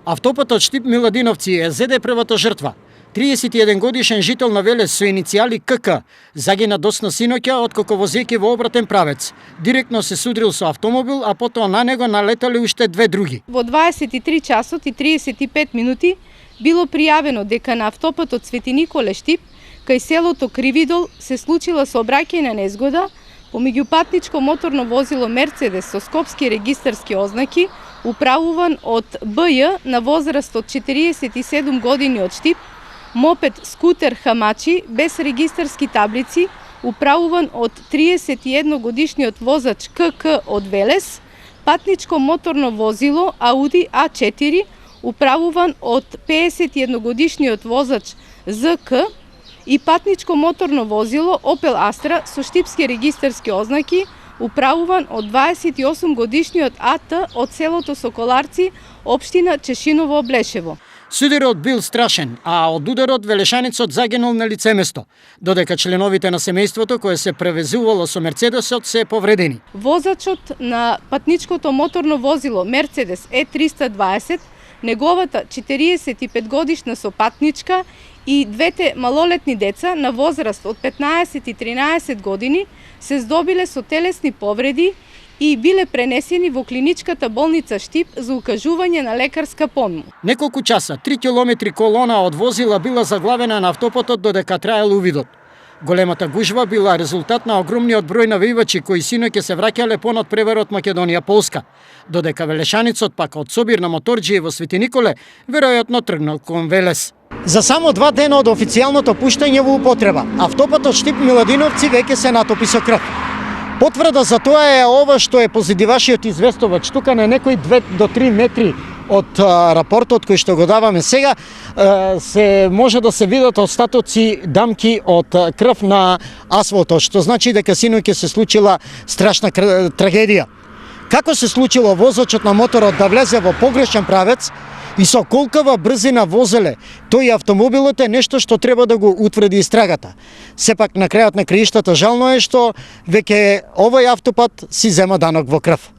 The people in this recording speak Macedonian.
Автопатот Штип-Миладиновци е ЗД првата жртва. 31 годишен жител на Велес со иницијали КК загина доцна синоќа откако возејќи во обратен правец. Директно се судрил со автомобил, а потоа на него налетали уште две други. Во 23 часот и 35 минути било пријавено дека на автопатот Свети Николе Штип кај селото Кривидол се случила сообраќајна незгода помеѓу патничко моторно возило Мерцедес со скопски регистарски ознаки, управуван од БЈ на возраст од 47 години од Штип, мопед скутер Хамачи без регистарски таблици, управуван од 31 годишниот возач КК од Велес, патничко моторно возило Ауди А4, управуван од 51 годишниот возач ЗК, и патничко моторно возило Опел Астра со штипски регистарски ознаки, управуван од 28 годишниот АТ од селото Соколарци, општина Чешиново, Блешево. Сударот бил страшен, а од ударот велешаницот загинал на лицеместо, додека членовите на семејството кое се превезувало со Мерцедесот се повредени. Возачот на патничкото моторно возило Мерцедес Е320, неговата 45 годишна сопатничка и двете малолетни деца на возраст од 15 и 13 години се здобиле со телесни повреди и биле пренесени во клиничката болница Штип за укажување на лекарска помош. Неколку часа, 3 километри колона од возила била заглавена на автопатот додека траел увидот. Големата гужва била резултат на огромниот број навивачи кои синоќа се враќале понад преворот Македонија-Полска, додека велешаницот пак од собир на моторџии во Свети Николе веројатно тргнал кон Велес. За само 2 дена од официјалното пуштање во употреба, автопатот Штип-Миладиновци веќе се натопи со крв. Потврда за тоа е ова што е позадивашиот известувач. Тука на некои 2 до 3 метри од рапортот кој што го даваме сега, се може да се видат остатоци дамки од крв на асфалтот, што значи дека синоќа се случила страшна трагедија. Како се случило возачот на моторот да влезе во погрешен правец и со колкава брзина возеле тој автомобилот е нешто што треба да го утврди истрагата. Сепак на крајот на краиштата жално е што веќе овој автопат си зема данок во крв.